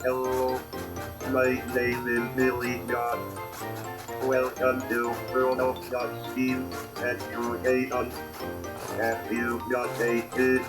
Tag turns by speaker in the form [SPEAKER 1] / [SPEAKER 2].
[SPEAKER 1] Hello, my name is LynxMotion. Welcome to RoboGuts Team Education. Have you got a good